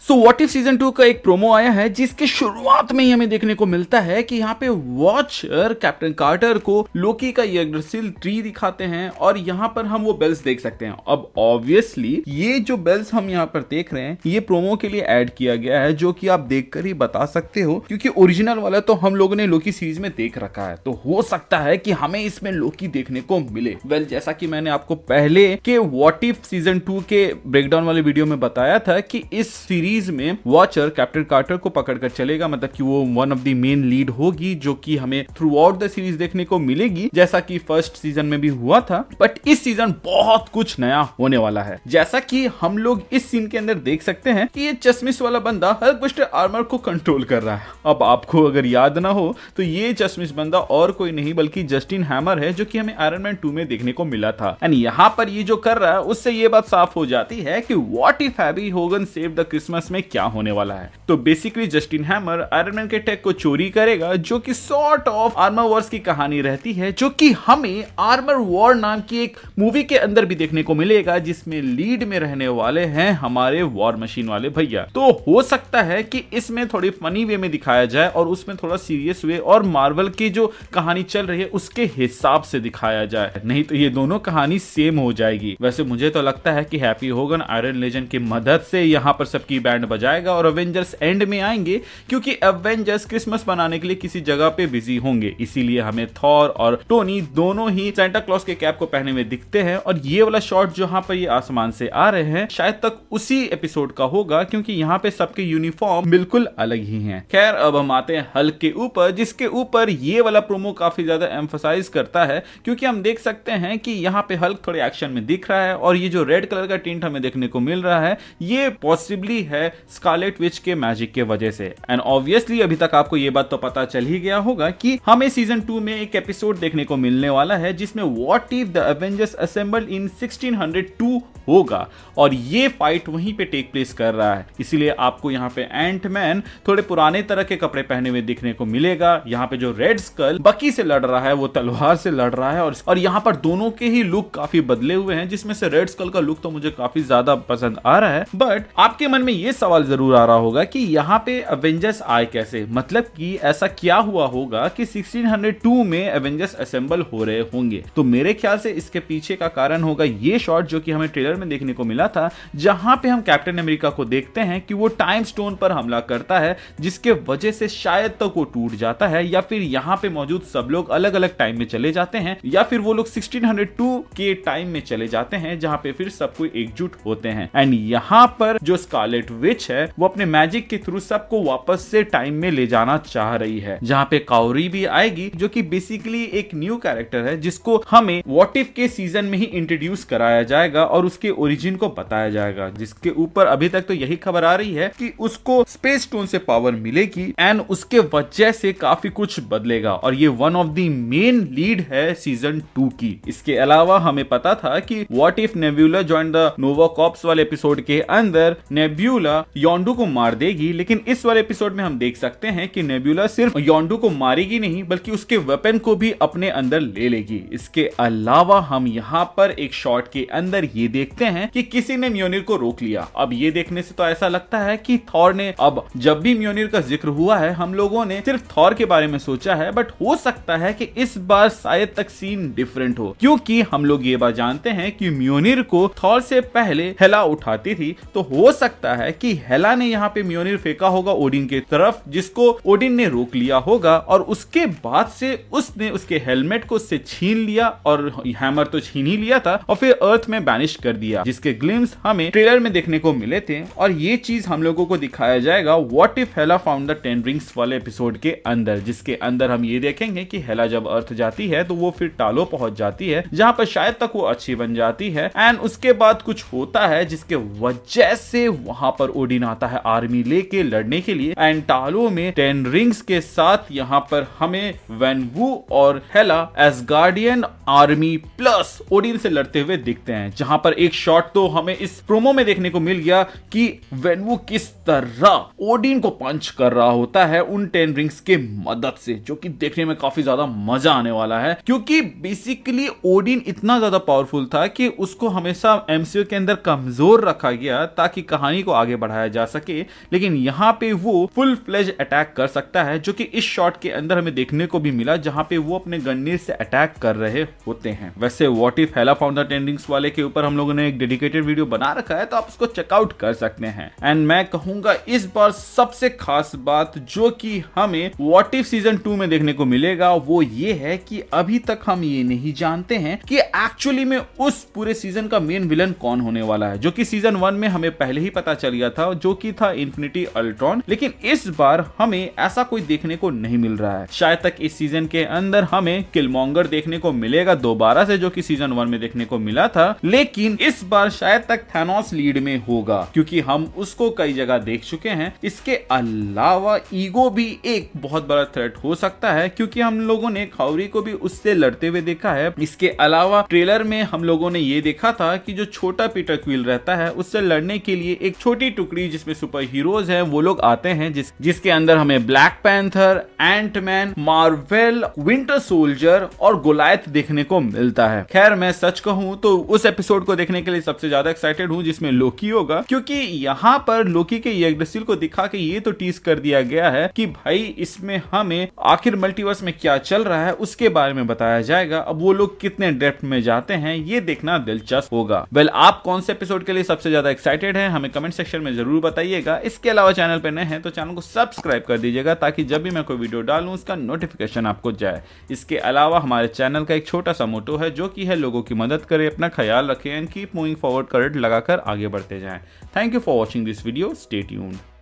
So what if season 2 का एक promo आया है जिसके शुरुआत में ही हमें देखने को मिलता है कि यहाँ पे वॉचर कैप्टन कार्टर को लोकी का यग्द्रसिल ट्री दिखाते हैं और यहाँ पर हम वो बेल्स देख सकते हैं। अब ऑब्वियसली ये जो बेल्स हम यहाँ पर देख रहे हैं ये प्रोमो के लिए ऐड किया गया है, जो कि आप देखकर ही बता सकते हो क्योंकि ओरिजिनल वाला तो हम लोगों ने लोकी सीरीज में देख रखा है, तो हो सकता है कि हमें इसमें लोकी देखने को मिले। जैसा कि मैंने आपको पहले के व्हाट इफ सीजन 2 के ब्रेकडाउन वाले वीडियो में बताया था कि इस सीरीज में वॉचर कैप्टन कार्टर को पकड़कर चलेगा, मतलब कि वो one of the main lead होगी जो कि हमें थ्रू आउट द सीरीज देखने को मिलेगी, जैसा कि फर्स्ट सीजन में भी हुआ था। बट इस सीजन बहुत कुछ नया होने वाला है, जैसा कि हम लोग इस सीन के अंदर देख सकते हैं कि ये चश्मिश वाला बंदा हल्कबस्टर आर्मर को कंट्रोल कर रहा है। अब आपको अगर याद ना हो तो ये चश्मिश बंदा और कोई नहीं बल्कि जस्टिन हैमर है, जो कि हमें आयरन मैन 2 में देखने को मिला था। एंड यहाँ पर ये जो कर रहा है उससे ये बात साफ हो जाती है कि what if Harry Hogan save the Christmas में क्या होने वाला है। तो basically Justin hammer iron man के टेक को चोरी करेगा, जो कि सॉर्ट ऑफ आर्मर वॉर्स की कहानी रहती है, जो कि हमें आर्मर वॉर नाम की एक मूवी के अंदर भी देखने को मिलेगा, जिसमें लीड में रहने वाले हैं हमारे वॉर मशीन वाले भैया। तो हो सकता है कि इसमें थोड़ी फनी वे में दिखाया जाए और उसमें थोड़ा सीरियस वे और मार्वल की जो कहानी चल रही है उसके हिसाब से दिखाया जाए, नहीं तो ये दोनों कहानी सेम हो जाएगी। वैसे मुझे तो लगता है कि हैप्पी होगन आयरन लेजेंड की मदद से यहाँ पर सबकी बैंड बजाएगा और अवेंजर्स एंड में आएंगे, क्योंकि अवेंजर्स क्रिसमस मनाने के लिए किसी जगह पे बिजी होंगे, इसीलिए हमें थॉर और टोनी दोनों ही सेंटा क्लॉज के कैप को पहने हुए दिखते हैं। और ये वाला शॉट जो यहाँ पर ये आसमान से आ रहे हैं शायद तक उसी एपिसोड का होगा, क्योंकि यहाँ पे सबके यूनिफॉर्म बिल्कुल अलग ही हैं। खैर अब हम आते हैं हल्क के ऊपर, जिसके ऊपर ये वाला प्रोमो काफी ज्यादा एम्फसाइज करता है, क्योंकि हम देख सकते हैं कि यहाँ पे हल्क थोड़े एक्शन में दिख रहा है और ये जो रेड कलर का टिंट हमें देखने को मिल रहा है ये पॉसिबली है स्कारलेट विच के मैजिक के वजह से। एंड ऑब्वियसली अभी तक आपको ये बात तो पता चल ही गया होगा कि हमें सीजन 2 में एक एपिसोड देखने को मिलने वाला है जिसमें what if the Avengers assembled in 1602 होगा और ये फाइट वहीं पे टेक प्लेस कर रहा है, इसीलिए आपको यहाँ पे एंटमैन थोड़े पुराने तरह के कपड़े पहने हुए दिखने को मिलेगा। यहाँ पे जो रेड स्कल बकी से लड़ रहा है वो तलवार से लड़ रहा है और यहाँ पर दोनों के ही लुक काफी बदले हुए हैं, जिसमें से रेड स्कल का लुक तो मुझे काफी ज्यादा पसंद आ रहा है। बट आपके मन में ये सवाल जरूर आ रहा होगा कि यहाँ पे एवेंजर्स आए कैसे, मतलब कि ऐसा क्या हुआ होगा कि 1602 में एवेंजर्स असेंबल हो रहे होंगे। तो मेरे ख्याल से इसके पीछे का कारण होगा ये शॉट जो कि हमें ट्रेलर में देखने को मिला था, जहां पे हम कैप्टन अमेरिका को देखते हैं कि वो टाइम स्टोन पर हमला करता है, जिसके वजह से शायद तक वो टूट जाता है, या फिर यहाँ पे मौजूद सब लोग अलग अलग टाइम में चले जाते हैं, या फिर वो लोग 1602 के टाइम में चले जाते हैं जहां पे फिर सब कोई एकजुट होते हैं। एंड यहाँ पर जो स्कारलेट विच है वो अपने मैजिक के थ्रू सबको वापस से टाइम में ले जाना चाह रही है, जहां पे काउरी भी आएगी जो कि बेसिकली एक न्यू कैरेक्टर है जिसको हमें व्हाट इफ के सीजन में ही इंट्रोड्यूस कराया जाएगा और उसके ओरिजिन को बताया जाएगा, जिसके ऊपर अभी तक तो यही खबर आ रही है कि उसको स्पेस स्टोन से पावर मिलेगी एंड उसके वजह से काफी कुछ बदलेगा और ये one of the main lead है सीजन 2 की। इसके अलावा हमें पता था कि what if Nebula join the Nova Corps वाले एपिसोड के अंदर नेब्यूला योंडू को मार देगी, लेकिन इस वाले एपिसोड में हम देख सकते हैं कि नेब्यूला सिर्फ योंडू को मारेगी नहीं बल्कि उसके वेपन को भी अपने अंदर ले लेगी। इसके अलावा हम यहाँ पर एक शॉट के अंदर ये देखते हैं कि किसी ने म्योनिर को रोक लिया। अब ये देखने से तो ऐसा लगता है कि थॉर ने, अब जब भी म्योनिर का जिक्र हुआ है हम लोगों ने सिर्फ थॉर के बारे में सोचा है, बट हो सकता है कि इस बार शायद तक सीन डिफरेंट हो, क्योंकि हम लोग ये बात जानते हैं कि म्योनिर को थॉर से पहले हेला उठाती थी, तो हो सकता है कि हेला ने यहाँ पे म्योनिर फेंका होगा ओडिन की तरफ, जिसको ओडिन ने रोक लिया होगा और उसके बाद से उसने उसके हेलमेट को उससे छीन लिया और हैमर तो छीन ही लिया था और फिर अर्थ में बैनिश कर दिया, जिसके ग्लिम्स हमें ट्रेलर में देखने को मिले थे। और ये चीज हम लोगों को दिखाया जाएगा what if Hella found the 10 rings वाले एपिसोड के अंदर, जिसके अंदर हम ये देखेंगे कि हेला जब अर्थ जाती है तो वो फिर टालो पहुंच जाती है, जहां पर शायद तक वो अच्छी बन जाती है एंड उसके बाद कुछ होता है जिसके वजह से वहां पर ओडिन आता है आर्मी लेके लड़ने के लिए एंड टालो में 10 रिंग्स के साथ यहाँ पर हमें वेनवू और हेला एसगार्डियन आर्मी प्लस ओडिन से लड़ते हुए दिखते हैं, जहां पर एक शॉट तो हमें इस प्रोमो में देखने को मिल गया कि वेनवू किस तरह ओडिन को पंच कर रहा होता है उन 10 रिंग्स के मदद से, जो कि देखने में काफी ज्यादा मजा आने वाला है, क्योंकि बेसिकली ओडिन इतना ज्यादा पावरफुल था कि उसको हमेशा एमसीयू के अंदर कमजोर रखा गया ताकि कहानी को आगे बढ़ाया जा सके, लेकिन यहाँ पे वो फुल फ्लेज अटैक कर सकता है, जो कि इस शॉट के अंदर हमें देखने को भी मिला जहां पे वो अपने गन्नीर से अटैक कर रहे होते हैं। वैसे what if Hella found the टेंडिंग्स वाले के ऊपर हम लोगों ने एक डेडिकेटेड वीडियो बना रखा है, तो आप उसको चेकआउट कर सकते हैं। एंड मैं कहूंगा इस बार सबसे खास बात जो कि हमें व्हाट इफ सीजन 2 में देखने को मिलेगा वो ये है कि अभी तक हम ये नहीं जानते हैं कि एक्चुअली में उस पूरे सीजन का मेन विलन कौन होने वाला है, जो कि सीजन 1 में हमें पहले ही पता चल गया था, जो कि था इन्फिनिटी अल्ट्रॉन। लेकिन इस बार हमें ऐसा कोई देखने को नहीं मिल रहा है। शायद तक इस सीजन के अंदर हमें किलमॉन्गर देखने को मिलेगा दोबारा से, जो कि सीजन 1 में देखने को मिला था, लेकिन इस बार शायद तक थैनोस लीड में होगा, क्योंकि हम उसको कई जगह देख चुके हैं। इसके अलावा ईगो भी एक बहुत बड़ा थ्रेट हो सकता है, क्योंकि हम लोगों ने खाउरी को भी उससे लड़ते हुए देखा है। इसके अलावा ट्रेलर में हम लोगों ने ये देखा था कि जो छोटा पीटर क्विल रहता है उससे लड़ने के लिए एक छोटी टुकड़ी जिसमें सुपर हीरोज हैं वो लोग आते हैं, जिसके अंदर हमें Black Panther, Ant-Man, Marvel, Winter Soldier और गोलायथ देखने को मिलता है। खैर मैं सच कहूं तो उस एपिसोड को देखने के लिए सबसे ज्यादा एक्साइटेड हूं जिसमें लोकी होगा, क्योंकि यहाँ पर लोकी के यग्द्रसिल को दिखा के ये तो टीज कर दिया गया है कि भाई इसमें हमें आखिर मल्टीवर्स में क्या चल रहा है उसके बारे में बताया जाएगा। अब वो लोग कितने डेप्थ में जाते हैं ये देखना दिलचस्प होगा। वेल आप कौन से एपिसोड के लिए सबसे ज्यादा एक्साइटेड हैं हमें कमेंट सेक्शन में जरूर बताइएगा। इसके अलावा चैनल पर नए हैं तो चैनल को सब्सक्राइब कर दीजिएगा, ताकि जब भी मैं कोई वीडियो डालूं उसका नोटिफिकेशन आपको जाए। इसके अलावा हमारे चैनल का एक छोटा सा मोटो है, जो कि है लोगों की मदद करें, अपना ख्याल रखें and keep moving forward, current लगाकर आगे बढ़ते जाएं। Thank you for watching this video, stay tuned.